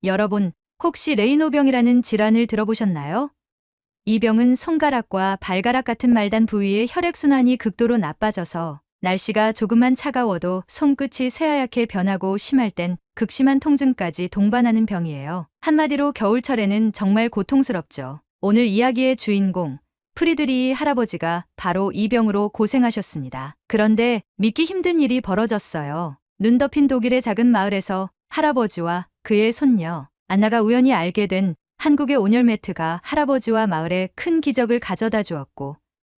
여러분, 혹시 레이노병이라는 질환을 들어보셨나요? 이 병은 손가락과 발가락 같은 말단 부위의 혈액순환이 극도로 나빠져서 날씨가 조금만 차가워도 손끝이 새하얗게 변하고 심할 땐 극심한 통증까지 동반하는 병이에요. 한마디로 겨울철에는 정말 고통스럽죠. 오늘 이야기의 주인공, 프리드리히 할아버지가 바로 이 병으로 고생하셨습니다. 그런데 믿기 힘든 일이 벌어졌어요. 눈 덮인 독일의 작은 마을에서 할아버지와 그의 손녀, 안나가 우연히 알게 된 한국의 온열 매트가 할아버지와 마을에 큰 기적을 가져다 주었고,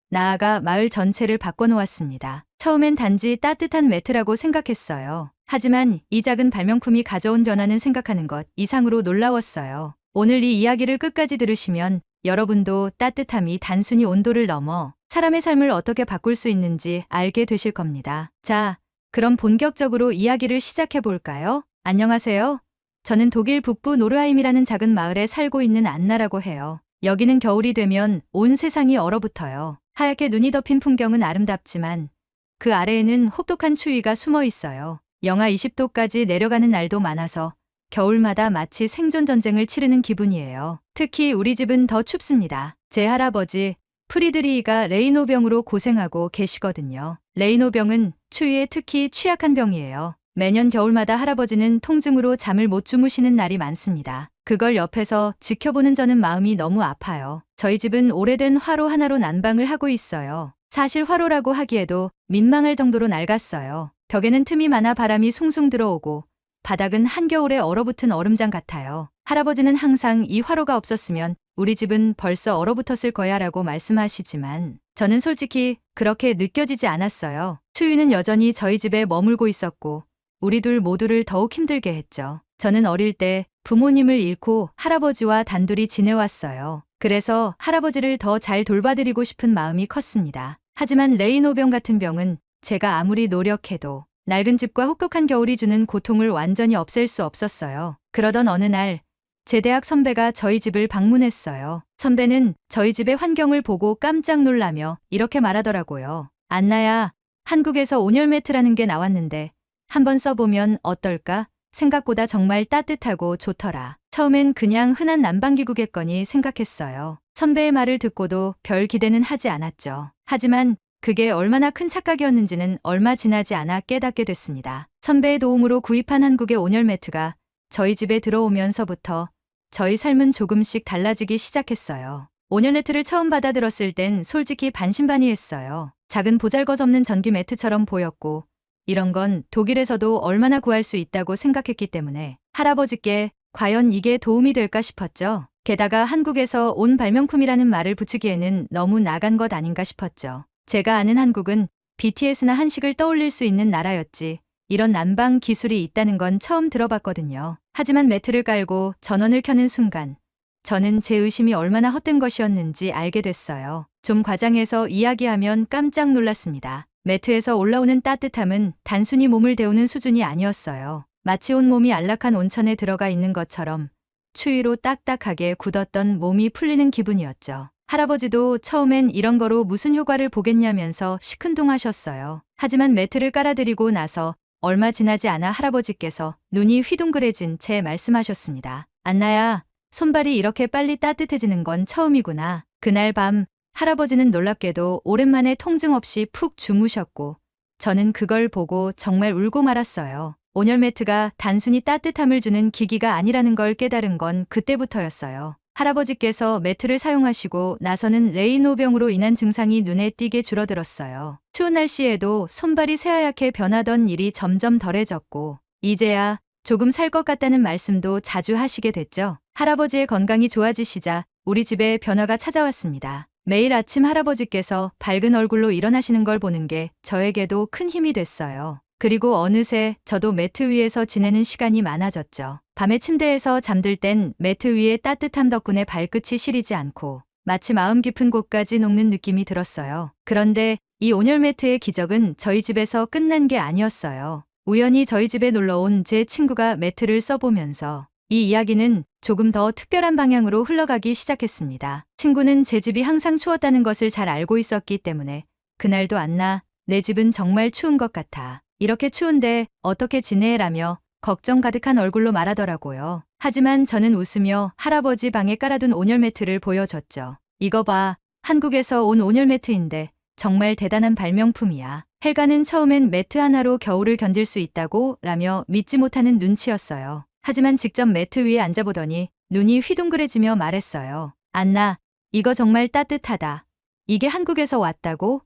나아가 마을 전체를 바꿔놓았습니다. 처음엔 단지 따뜻한 매트라고 생각했어요. 하지만 이 작은 발명품이 가져온 변화는 생각하는 것 이상으로 놀라웠어요. 오늘 이 이야기를 끝까지 들으시면 여러분도 따뜻함이 단순히 온도를 넘어 사람의 삶을 어떻게 바꿀 수 있는지 알게 되실 겁니다. 자, 그럼 본격적으로 이야기를 시작해 볼까요? 안녕하세요. 저는 독일 북부 노르하임이라는 작은 마을에 살고 있는 안나라고 해요. 여기는 겨울이 되면 온 세상이 얼어붙어요. 하얗게 눈이 덮인 풍경은 아름답지만 그 아래에는 혹독한 추위가 숨어 있어요. 영하 20도까지 내려가는 날도 많아서 겨울마다 마치 생존 전쟁을 치르는 기분이에요. 특히 우리 집은 더 춥습니다. 제 할아버지 프리드리히가 레이노병으로 고생하고 계시거든요. 레이노병은 추위에 특히 취약한 병이에요. 매년 겨울마다 할아버지는 통증으로 잠을 못 주무시는 날이 많습니다. 그걸 옆에서 지켜보는 저는 마음이 너무 아파요. 저희 집은 오래된 화로 하나로 난방을 하고 있어요. 사실 화로라고 하기에도 민망할 정도로 낡았어요. 벽에는 틈이 많아 바람이 숭숭 들어오고 바닥은 한겨울에 얼어붙은 얼음장 같아요. 할아버지는 항상 이 화로가 없었으면 우리 집은 벌써 얼어붙었을 거야 라고 말씀하시지만 저는 솔직히 그렇게 느껴지지 않았어요. 추위는 여전히 저희 집에 머물고 있었고 우리 둘 모두를 더욱 힘들게 했죠. 저는 어릴 때 부모님을 잃고 할아버지와 단둘이 지내왔어요. 그래서 할아버지를 더 잘 돌봐드리고 싶은 마음이 컸습니다. 하지만 레이노병 같은 병은 제가 아무리 노력해도 낡은 집과 혹독한 겨울이 주는 고통을 완전히 없앨 수 없었어요. 그러던 어느 날, 제 대학 선배가 저희 집을 방문했어요. 선배는 저희 집의 환경을 보고 깜짝 놀라며 이렇게 말하더라고요. 안나야, 한국에서 온열 매트라는 게 나왔는데 한번 써보면 어떨까? 생각보다 정말 따뜻하고 좋더라. 처음엔 그냥 흔한 난방기구겠거니 생각했어요. 선배의 말을 듣고도 별 기대는 하지 않았죠. 하지만 그게 얼마나 큰 착각이었는지는 얼마 지나지 않아 깨닫게 됐습니다. 선배의 도움으로 구입한 한국의 온열 매트가 저희 집에 들어오면서부터 저희 삶은 조금씩 달라지기 시작했어요. 온열 매트를 처음 받아들었을 땐 솔직히 반신반의했어요. 작은 보잘것없는 전기 매트처럼 보였고 이런 건 독일에서도 얼마나 구할 수 있다고 생각했기 때문에 할아버지께 과연 이게 도움이 될까 싶었죠. 게다가 한국에서 온 발명품이라는 말을 붙이기에는 너무 나간 것 아닌가 싶었죠. 제가 아는 한국은 BTS나 한식을 떠올릴 수 있는 나라였지 이런 난방 기술이 있다는 건 처음 들어봤거든요. 하지만 매트를 깔고 전원을 켜는 순간 저는 제 의심이 얼마나 헛된 것이었는지 알게 됐어요. 좀 과장해서 이야기하면 깜짝 놀랐습니다. 매트에서 올라오는 따뜻함은 단순히 몸을 데우는 수준이 아니었어요. 마치 온몸이 안락한 온천에 들어가 있는 것처럼 추위로 딱딱하게 굳었던 몸이 풀리는 기분이었죠. 할아버지도 처음엔 이런 거로 무슨 효과를 보겠냐면서 시큰둥하셨어요. 하지만 매트를 깔아드리고 나서 얼마 지나지 않아 할아버지께서 눈이 휘둥그레진 채 말씀하셨습니다. 안나야, 손발이 이렇게 빨리 따뜻해지는 건 처음이구나. 그날 밤 할아버지는 놀랍게도 오랜만에 통증 없이 푹 주무셨고 저는 그걸 보고 정말 울고 말았어요. 온열 매트가 단순히 따뜻함을 주는 기기가 아니라는 걸 깨달은 건 그때부터였어요. 할아버지께서 매트를 사용하시고 나서는 레이노병으로 인한 증상이 눈에 띄게 줄어들었어요. 추운 날씨에도 손발이 새하얗게 변하던 일이 점점 덜해졌고 이제야 조금 살 것 같다는 말씀도 자주 하시게 됐죠. 할아버지의 건강이 좋아지시자 우리 집에 변화가 찾아왔습니다. 매일 아침 할아버지께서 밝은 얼굴로 일어나시는 걸 보는 게 저에게도 큰 힘이 됐어요. 그리고 어느새 저도 매트 위에서 지내는 시간이 많아졌죠. 밤에 침대에서 잠들 땐 매트 위의 따뜻함 덕분에 발끝이 시리지 않고 마치 마음 깊은 곳까지 녹는 느낌이 들었어요. 그런데 이 온열 매트의 기적은 저희 집에서 끝난 게 아니었어요. 우연히 저희 집에 놀러온 제 친구가 매트를 써보면서 이 이야기는 조금 더 특별한 방향으로 흘러가기 시작했습니다. 친구는 제 집이 항상 추웠다는 것을 잘 알고 있었기 때문에 그날도 안나, 내 집은 정말 추운 것 같아. 이렇게 추운데 어떻게 지내라며 걱정 가득한 얼굴로 말하더라고요. 하지만 저는 웃으며 할아버지 방에 깔아둔 온열 매트를 보여줬죠. 이거 봐. 한국에서 온 온열 매트인데 정말 대단한 발명품이야. 헬가는 처음엔 매트 하나로 겨울을 견딜 수 있다고 라며 믿지 못하는 눈치였어요. 하지만 직접 매트 위에 앉아보더니 눈이 휘둥그레지며 말했어요. 안나, 이거 정말 따뜻하다. 이게 한국에서 왔다고?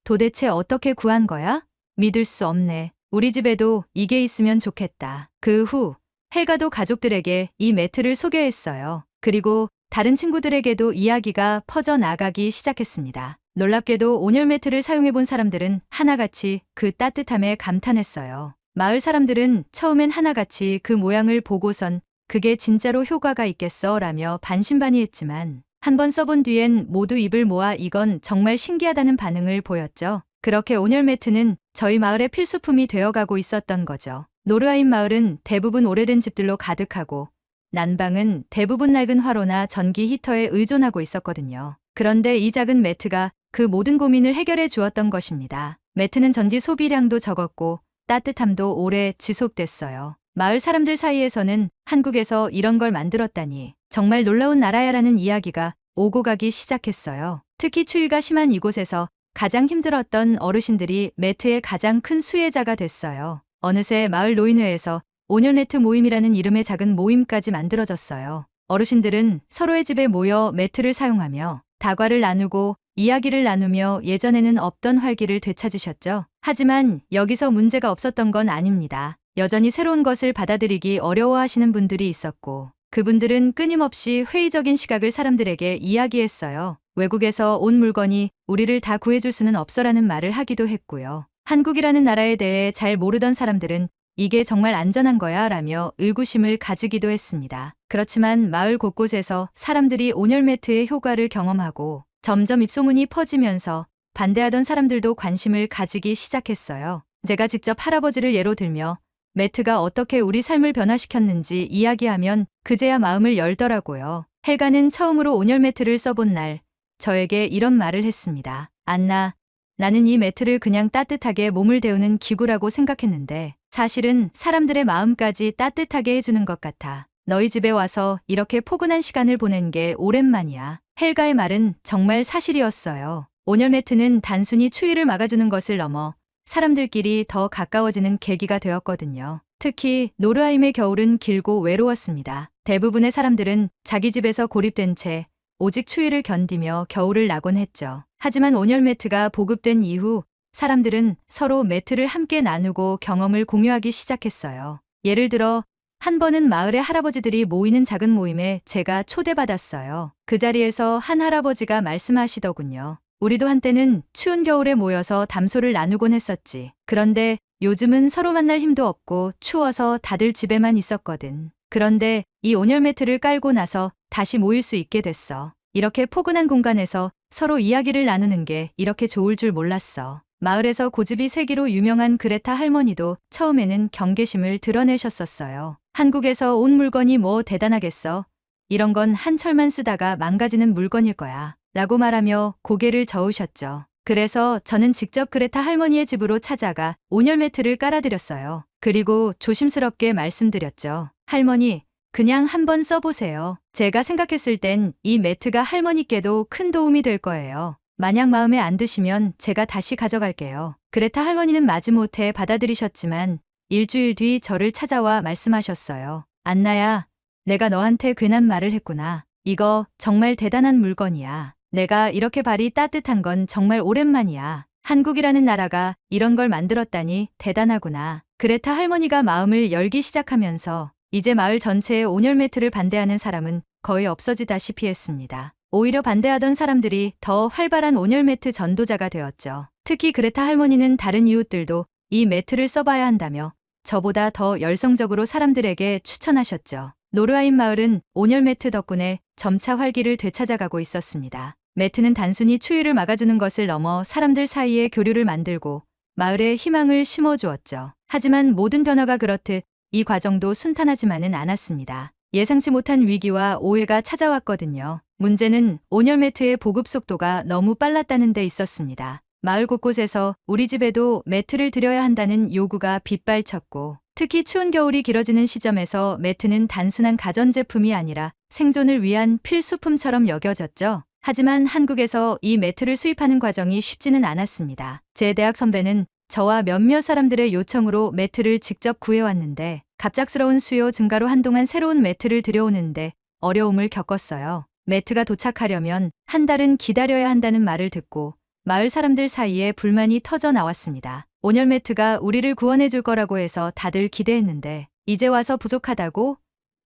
도대체 어떻게 구한 거야? 믿을 수 없네. 우리 집에도 이게 있으면 좋겠다. 그 후 헬가도 가족들에게 이 매트를 소개했어요. 그리고 다른 친구들에게도 이야기가 퍼져나가기 시작했습니다. 놀랍게도 온열 매트를 사용해본 사람들은 하나같이 그 따뜻함에 감탄했어요. 마을 사람들은 처음엔 하나같이 그 모양을 보고선 그게 진짜로 효과가 있겠어 라며 반신반의했지만 한번 써본 뒤엔 모두 입을 모아 이건 정말 신기하다는 반응을 보였죠. 그렇게 온열 매트는 저희 마을의 필수품이 되어가고 있었던 거죠. 노르아인 마을은 대부분 오래된 집들로 가득하고 난방은 대부분 낡은 화로나 전기 히터에 의존하고 있었거든요. 그런데 이 작은 매트가 그 모든 고민을 해결해 주었던 것입니다. 매트는 전기 소비량도 적었고 따뜻함도 오래 지속됐어요. 마을 사람들 사이에서는 한국에서 이런 걸 만들었다니 정말 놀라운 나라야라는 이야기가 오고 가기 시작했어요. 특히 추위가 심한 이곳에서 가장 힘들었던 어르신들이 매트의 가장 큰 수혜자가 됐어요. 어느새 마을 노인회에서 온열 매트 모임이라는 이름의 작은 모임까지 만들어졌어요. 어르신들은 서로의 집에 모여 매트를 사용하며 다과를 나누고 이야기를 나누며 예전에는 없던 활기를 되찾으셨죠. 하지만 여기서 문제가 없었던 건 아닙니다. 여전히 새로운 것을 받아들이기 어려워하시는 분들이 있었고 그분들은 끊임없이 회의적인 시각을 사람들에게 이야기했어요. 외국에서 온 물건이 우리를 다 구해줄 수는 없어라는 말을 하기도 했고요. 한국이라는 나라에 대해 잘 모르던 사람들은 이게 정말 안전한 거야 라며 의구심을 가지기도 했습니다. 그렇지만 마을 곳곳에서 사람들이 온열 매트의 효과를 경험하고 점점 입소문이 퍼지면서 반대하던 사람들도 관심을 가지기 시작했어요. 제가 직접 할아버지를 예로 들며 매트가 어떻게 우리 삶을 변화시켰는지 이야기하면 그제야 마음을 열더라고요. 헬가는 처음으로 온열 매트를 써본 날 저에게 이런 말을 했습니다. 안나, 나는 이 매트를 그냥 따뜻하게 몸을 데우는 기구라고 생각했는데 사실은 사람들의 마음까지 따뜻하게 해주는 것 같아. 너희 집에 와서 이렇게 포근한 시간을 보낸 게 오랜만이야. 헬가의 말은 정말 사실이었어요. 온열 매트는 단순히 추위를 막아주는 것을 넘어 사람들끼리 더 가까워지는 계기가 되었거든요. 특히 노르하임의 겨울은 길고 외로웠습니다. 대부분의 사람들은 자기 집에서 고립된 채 오직 추위를 견디며 겨울을 나곤 했죠. 하지만 온열 매트가 보급된 이후 사람들은 서로 매트를 함께 나누고 경험을 공유하기 시작했어요. 예를 들어 한 번은 마을의 할아버지들이 모이는 작은 모임에 제가 초대받았어요. 그 자리에서 한 할아버지가 말씀하시더군요. 우리도 한때는 추운 겨울에 모여서 담소를 나누곤 했었지. 그런데 요즘은 서로 만날 힘도 없고 추워서 다들 집에만 있었거든. 그런데 이 온열 매트를 깔고 나서 다시 모일 수 있게 됐어. 이렇게 포근한 공간에서 서로 이야기를 나누는 게 이렇게 좋을 줄 몰랐어. 마을에서 고집이 세기로 유명한 그레타 할머니도 처음에는 경계심을 드러내셨었어요. 한국에서 온 물건이 뭐 대단하겠어. 이런 건 한철만 쓰다가 망가지는 물건일 거야. 라고 말하며 고개를 저으셨죠. 그래서 저는 직접 그레타 할머니의 집으로 찾아가 온열 매트를 깔아드렸어요. 그리고 조심스럽게 말씀드렸죠. 할머니, 그냥 한번 써보세요. 제가 생각했을 땐 이 매트가 할머니께도 큰 도움이 될 거예요. 만약 마음에 안 드시면 제가 다시 가져갈게요. 그레타 할머니는 마지못해 받아들이셨지만 일주일 뒤 저를 찾아와 말씀하셨어요. 안나야, 내가 너한테 괜한 말을 했구나. 이거 정말 대단한 물건이야. 내가 이렇게 발이 따뜻한 건 정말 오랜만이야. 한국이라는 나라가 이런 걸 만들었다니 대단하구나. 그레타 할머니가 마음을 열기 시작하면서 이제 마을 전체의 온열 매트를 반대하는 사람은 거의 없어지다시피 했습니다. 오히려 반대하던 사람들이 더 활발한 온열 매트 전도자가 되었죠. 특히 그레타 할머니는 다른 이웃들도 이 매트를 써봐야 한다며 저보다 더 열성적으로 사람들에게 추천하셨죠. 노르하임 마을은 온열 매트 덕분에 점차 활기를 되찾아가고 있었습니다. 매트는 단순히 추위를 막아주는 것을 넘어 사람들 사이에 교류를 만들고 마을에 희망을 심어주었죠. 하지만 모든 변화가 그렇듯 이 과정도 순탄하지만은 않았습니다. 예상치 못한 위기와 오해가 찾아왔거든요. 문제는 온열 매트의 보급 속도가 너무 빨랐다는 데 있었습니다. 마을 곳곳에서 우리 집에도 매트를 드려야 한다는 요구가 빗발쳤고 특히 추운 겨울이 길어지는 시점에서 매트는 단순한 가전제품이 아니라 생존을 위한 필수품처럼 여겨졌죠. 하지만 한국에서 이 매트를 수입하는 과정이 쉽지는 않았습니다. 제 대학 선배는 저와 몇몇 사람들의 요청으로 매트를 직접 구해왔는데 갑작스러운 수요 증가로 한동안 새로운 매트를 들여오는데 어려움을 겪었어요. 매트가 도착하려면 한 달은 기다려야 한다는 말을 듣고 마을 사람들 사이에 불만이 터져 나왔습니다. 온열 매트가 우리를 구원해 줄 거라고 해서 다들 기대했는데 이제 와서 부족하다고?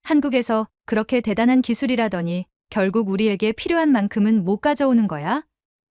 한국에서 그렇게 대단한 기술이라더니 결국 우리에게 필요한 만큼은 못 가져오는 거야?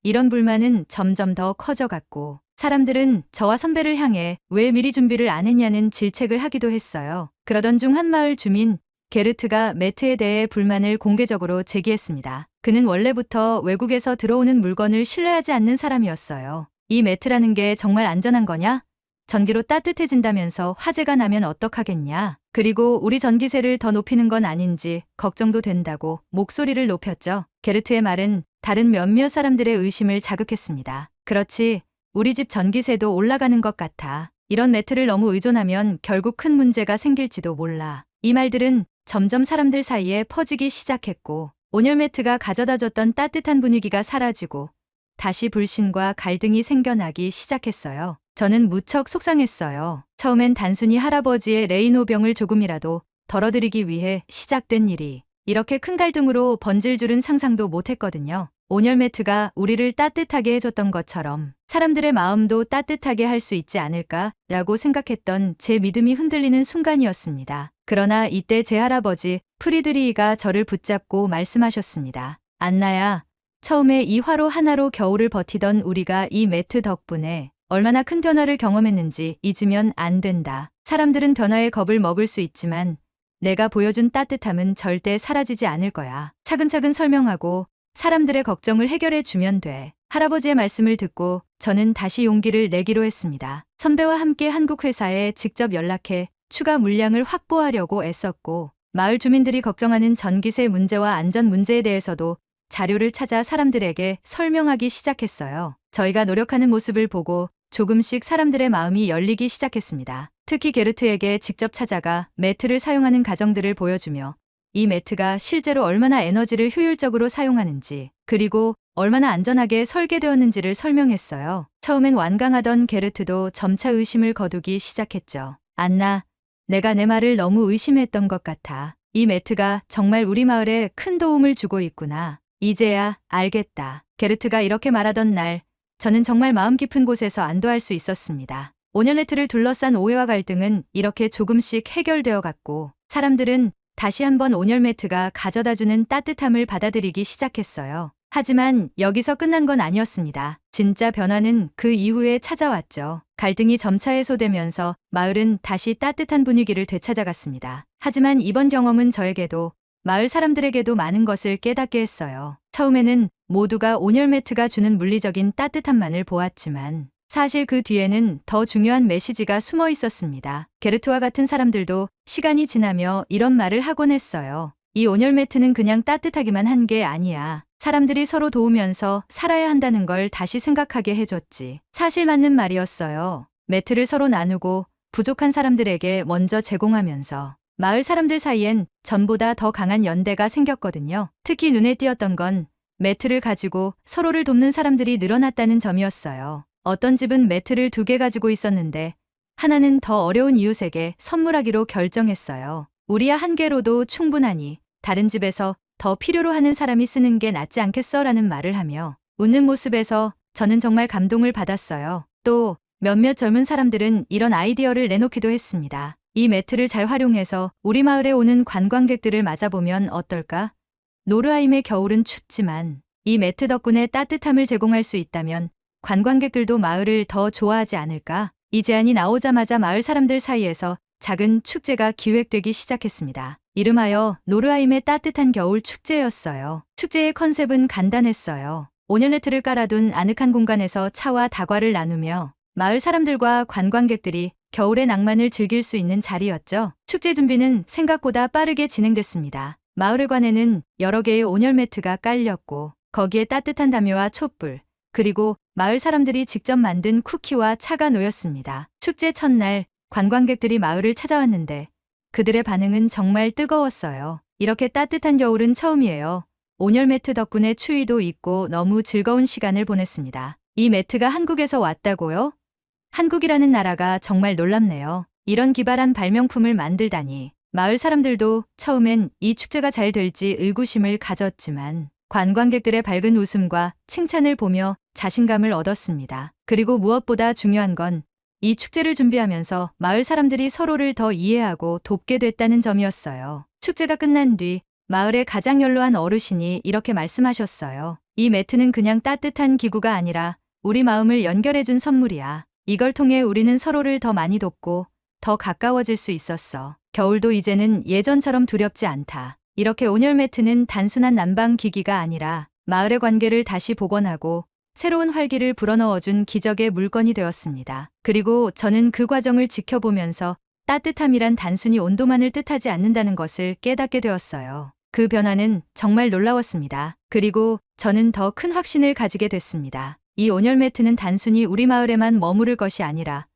이런 불만은 점점 더 커져갔고 사람들은 저와 선배를 향해 왜 미리 준비를 안 했냐는 질책을 하기도 했어요. 그러던 중 한 마을 주민 게르트가 매트에 대해 불만을 공개적으로 제기했습니다. 그는 원래부터 외국에서 들어오는 물건을 신뢰하지 않는 사람이었어요. 이 매트라는 게 정말 안전한 거냐? 전기로 따뜻해진다면서 화재가 나면 어떡하겠냐? 그리고 우리 전기세를 더 높이는 건 아닌지 걱정도 된다고 목소리를 높였죠. 게르트의 말은 다른 몇몇 사람들의 의심을 자극했습니다. 그렇지, 우리 집 전기세도 올라가는 것 같아. 이런 매트를 너무 의존하면 결국 큰 문제가 생길지도 몰라. 이 말들은 점점 사람들 사이에 퍼지기 시작했고 온열 매트가 가져다줬던 따뜻한 분위기가 사라지고 다시 불신과 갈등이 생겨나기 시작했어요. 저는 무척 속상했어요. 처음엔 단순히 할아버지의 레이노병을 조금이라도 덜어드리기 위해 시작된 일이 이렇게 큰 갈등으로 번질 줄은 상상도 못했거든요. 온열 매트가 우리를 따뜻하게 해줬던 것처럼 사람들의 마음도 따뜻하게 할 수 있지 않을까라고 생각했던 제 믿음이 흔들리는 순간이었습니다. 그러나 이때 제 할아버지 프리드리히가 저를 붙잡고 말씀하셨습니다. 안나야, 처음에 이 화로 하나로 겨울을 버티던 우리가 이 매트 덕분에 얼마나 큰 변화를 경험했는지 잊으면 안 된다. 사람들은 변화에 겁을 먹을 수 있지만 내가 보여준 따뜻함은 절대 사라지지 않을 거야. 차근차근 설명하고 사람들의 걱정을 해결해 주면 돼. 할아버지의 말씀을 듣고 저는 다시 용기를 내기로 했습니다. 선배와 함께 한국 회사에 직접 연락해 추가 물량을 확보하려고 애썼고 마을 주민들이 걱정하는 전기세 문제와 안전 문제에 대해서도 자료를 찾아 사람들에게 설명하기 시작했어요. 저희가 노력하는 모습을 보고 조금씩 사람들의 마음이 열리기 시작했습니다. 특히 게르트에게 직접 찾아가 매트를 사용하는 가정들을 보여주며 이 매트가 실제로 얼마나 에너지를 효율적으로 사용하는지 그리고 얼마나 안전하게 설계되었는지를 설명했어요. 처음엔 완강하던 게르트도 점차 의심을 거두기 시작했죠. 안나, 내가 내 말을 너무 의심했던 것 같아. 이 매트가 정말 우리 마을에 큰 도움을 주고 있구나. 이제야 알겠다. 게르트가 이렇게 말하던 날 저는 정말 마음 깊은 곳에서 안도할 수 있었습니다. 온열 매트를 둘러싼 오해와 갈등은 이렇게 조금씩 해결되어 갔고 사람들은 다시 한번 온열 매트가 가져다주는 따뜻함을 받아들이기 시작했어요. 하지만 여기서 끝난 건 아니었습니다. 진짜 변화는 그 이후에 찾아왔죠. 갈등이 점차 해소되면서 마을은 다시 따뜻한 분위기를 되찾아갔습니다. 하지만 이번 경험은 저에게도 마을 사람들에게도 많은 것을 깨닫게 했어요. 처음에는 모두가 온열 매트가 주는 물리적인 따뜻함만을 보았지만 사실 그 뒤에는 더 중요한 메시지가 숨어 있었습니다. 게르트와 같은 사람들도 시간이 지나며 이런 말을 하곤 했어요. 이 온열 매트는 그냥 따뜻하기만 한 게 아니야. 사람들이 서로 도우면서 살아야 한다는 걸 다시 생각하게 해줬지. 사실 맞는 말이었어요. 매트를 서로 나누고 부족한 사람들에게 먼저 제공하면서 마을 사람들 사이엔 전보다 더 강한 연대가 생겼거든요. 특히 눈에 띄었던 건 매트를 가지고 서로를 돕는 사람들이 늘어났다는 점이었어요. 어떤 집은 매트를 2개 가지고 있었는데 하나는 더 어려운 이웃에게 선물하기로 결정했어요. 우리야 1개로도 충분하니 다른 집에서 더 필요로 하는 사람이 쓰는 게 낫지 않겠어? 라는 말을 하며 웃는 모습에서 저는 정말 감동을 받았어요. 또 몇몇 젊은 사람들은 이런 아이디어를 내놓기도 했습니다. 이 매트를 잘 활용해서 우리 마을에 오는 관광객들을 맞아보면 어떨까? 노르하임의 겨울은 춥지만 이 매트 덕분에 따뜻함을 제공할 수 있다면 관광객들도 마을을 더 좋아하지 않을까? 이 제안이 나오자마자 마을 사람들 사이에서 작은 축제가 기획되기 시작했습니다. 이름하여 노르하임의 따뜻한 겨울 축제였어요. 축제의 컨셉은 간단했어요. 온열 매트를 깔아둔 아늑한 공간에서 차와 다과를 나누며 마을 사람들과 관광객들이 겨울의 낭만을 즐길 수 있는 자리였죠. 축제 준비는 생각보다 빠르게 진행됐습니다. 마을회관에는 여러 개의 온열 매트가 깔렸고 거기에 따뜻한 담요와 촛불 그리고 마을 사람들이 직접 만든 쿠키와 차가 놓였습니다. 축제 첫날 관광객들이 마을을 찾아왔는데 그들의 반응은 정말 뜨거웠어요. 이렇게 따뜻한 겨울은 처음이에요. 온열 매트 덕분에 추위도 잊고 너무 즐거운 시간을 보냈습니다. 이 매트가 한국에서 왔다고요? 한국이라는 나라가 정말 놀랍네요. 이런 기발한 발명품을 만들다니. 마을 사람들도 처음엔 이 축제가 잘 될지 의구심을 가졌지만 관광객들의 밝은 웃음과 칭찬을 보며 자신감을 얻었습니다. 그리고 무엇보다 중요한 건 이 축제를 준비하면서 마을 사람들이 서로를 더 이해하고 돕게 됐다는 점이었어요. 축제가 끝난 뒤 마을의 가장 연로한 어르신이 이렇게 말씀하셨어요. 이 매트는 그냥 따뜻한 기구가 아니라 우리 마음을 연결해준 선물이야. 이걸 통해 우리는 서로를 더 많이 돕고 더 가까워질 수 있었어. 겨울도 이제는 예전처럼 두렵지 않다. 이렇게 온열 매트는 단순한 난방 기기가 아니라 마을의 관계를 다시 복원하고 새로운 활기를 불어넣어준 기적의 물건이 되었습니다. 그리고 저는 그 과정을 지켜보면서 따뜻함이란 단순히 온도만을 뜻하지 않는다는 것을 깨닫게 되었어요. 그 변화는 정말 놀라웠습니다. 그리고 저는 더 큰 확신을 가지게 됐습니다. 이 온열 매트는 단순히 우리 마을에만 머무를 것이 아니라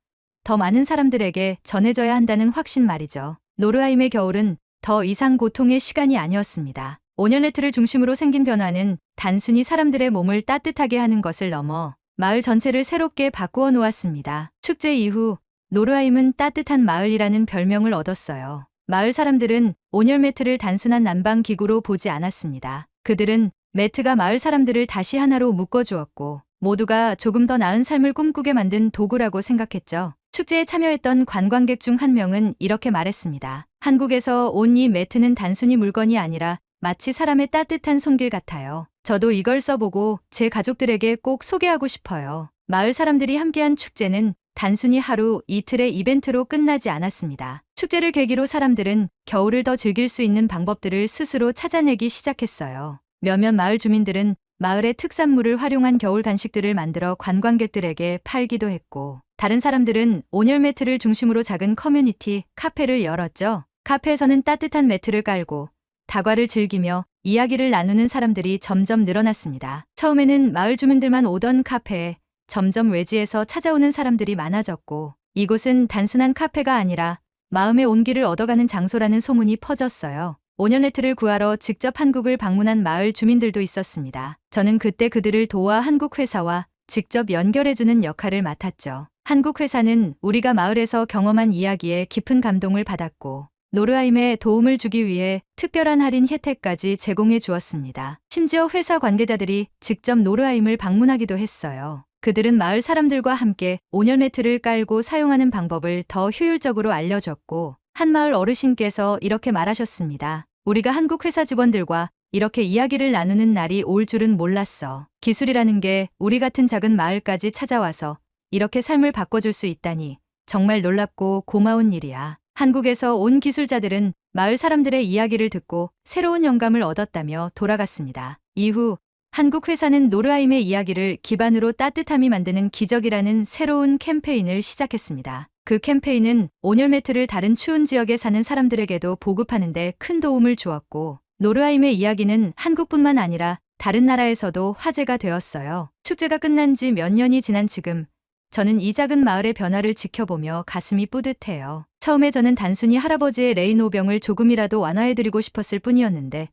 더 많은 사람들에게 전해져야 한다는 확신 말이죠. 노르하임의 겨울은 더 이상 고통의 시간이 아니었습니다. 온열 매트를 중심으로 생긴 변화는 단순히 사람들의 몸을 따뜻하게 하는 것을 넘어 마을 전체를 새롭게 바꾸어 놓았습니다. 축제 이후 노르하임은 따뜻한 마을이라는 별명을 얻었어요. 마을 사람들은 온열 매트를 단순한 난방 기구로 보지 않았습니다. 그들은 매트가 마을 사람들을 다시 하나로 묶어주었고 모두가 조금 더 나은 삶을 꿈꾸게 만든 도구라고 생각했죠. 축제에 참여했던 관광객 중 한 명은 이렇게 말했습니다. 한국에서 온 이 매트는 단순히 물건이 아니라 마치 사람의 따뜻한 손길 같아요. 저도 이걸 써보고 제 가족들에게 꼭 소개하고 싶어요. 마을 사람들이 함께한 축제는 단순히 하루 이틀의 이벤트로 끝나지 않았습니다. 축제를 계기로 사람들은 겨울을 더 즐길 수 있는 방법들을 스스로 찾아내기 시작했어요. 몇몇 마을 주민들은 마을의 특산물을 활용한 겨울 간식들을 만들어 관광객들에게 팔기도 했고, 다른 사람들은 온열 매트를 중심으로 작은 커뮤니티 카페를 열었죠. 카페에서는 따뜻한 매트를 깔고 다과를 즐기며 이야기를 나누는 사람들이 점점 늘어났습니다. 처음에는 마을 주민들만 오던 카페에 점점 외지에서 찾아오는 사람들이 많아졌고, 이곳은 단순한 카페가 아니라 마음의 온기를 얻어가는 장소라는 소문이 퍼졌어요. 온열 매트를 구하러 직접 한국을 방문한 마을 주민들도 있었습니다. 저는 그때 그들을 도와 한국 회사와 직접 연결해주는 역할을 맡았죠. 한국 회사는 우리가 마을에서 경험한 이야기에 깊은 감동을 받았고, 노르하임에 도움을 주기 위해 특별한 할인 혜택까지 제공해 주었습니다. 심지어 회사 관계자들이 직접 노르하임을 방문하기도 했어요. 그들은 마을 사람들과 함께 온열 매트를 깔고 사용하는 방법을 더 효율적으로 알려줬고, 한 마을 어르신께서 이렇게 말하셨습니다. 우리가 한국 회사 직원들과 이렇게 이야기를 나누는 날이 올 줄은 몰랐어. 기술이라는 게 우리 같은 작은 마을까지 찾아와서 이렇게 삶을 바꿔줄 수 있다니 정말 놀랍고 고마운 일이야. 한국에서 온 기술자들은 마을 사람들의 이야기를 듣고 새로운 영감을 얻었다며 돌아갔습니다. 이후 한국 회사는 노르하임의 이야기를 기반으로 따뜻함이 만드는 기적이라는 새로운 캠페인을 시작했습니다. 그 캠페인은 온열 매트를 다른 추운 지역에 사는 사람들에게도 보급하는 데 큰 도움을 주었고, 노르하임의 이야기는 한국뿐만 아니라 다른 나라에서도 화제가 되었어요. 축제가 끝난 지 몇 년이 지난 지금 저는 이 작은 마을의 변화를 지켜보며 가슴이 뿌듯해요. 처음에 저는 단순히 할아버지의 레이노병을 조금이라도 완화해드리고 싶었을 뿐이었는데,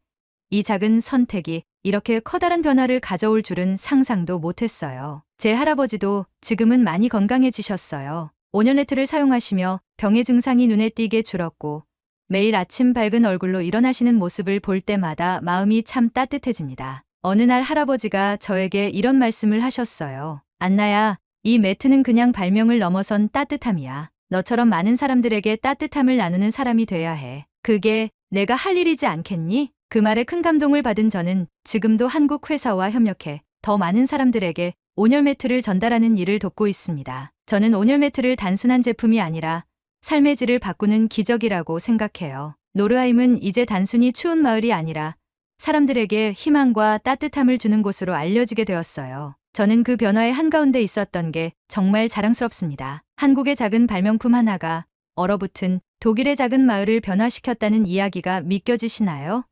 이 작은 선택이 이렇게 커다란 변화를 가져올 줄은 상상도 못했어요. 제 할아버지도 지금은 많이 건강해지셨어요. 온열 매트를 사용하시며 병의 증상이 눈에 띄게 줄었고, 매일 아침 밝은 얼굴로 일어나시는 모습을 볼 때마다 마음이 참 따뜻해집니다. 어느 날 할아버지가 저에게 이런 말씀을 하셨어요. 안나야, 이 매트는 그냥 발명을 넘어선 따뜻함이야. 너처럼 많은 사람들에게 따뜻함을 나누는 사람이 돼야 해. 그게 내가 할 일이지 않겠니? 그 말에 큰 감동을 받은 저는 지금도 한국 회사와 협력해 더 많은 사람들에게 온열 매트를 전달하는 일을 돕고 있습니다. 저는 온열 매트를 단순한 제품이 아니라 삶의 질을 바꾸는 기적이라고 생각해요. 노르하임은 이제 단순히 추운 마을이 아니라 사람들에게 희망과 따뜻함을 주는 곳으로 알려지게 되었어요. 저는 그 변화의 한가운데 있었던 게 정말 자랑스럽습니다. 한국의 작은 발명품 하나가 얼어붙은 독일의 작은 마을을 변화시켰다는 이야기가 믿겨지시나요?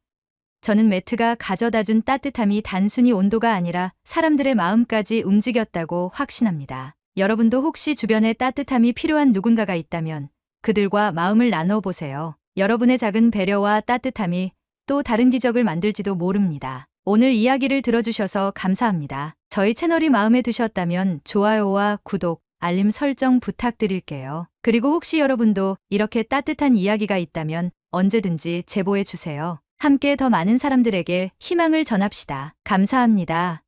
저는 매트가 가져다준 따뜻함이 단순히 온도가 아니라 사람들의 마음까지 움직였다고 확신합니다. 여러분도 혹시 주변에 따뜻함이 필요한 누군가가 있다면 그들과 마음을 나눠보세요. 여러분의 작은 배려와 따뜻함이 또 다른 기적을 만들지도 모릅니다. 오늘 이야기를 들어주셔서 감사합니다. 저희 채널이 마음에 드셨다면 좋아요와 구독, 알림 설정 부탁드릴게요. 그리고 혹시 여러분도 이렇게 따뜻한 이야기가 있다면 언제든지 제보해 주세요. 함께 더 많은 사람들에게 희망을 전합시다. 감사합니다.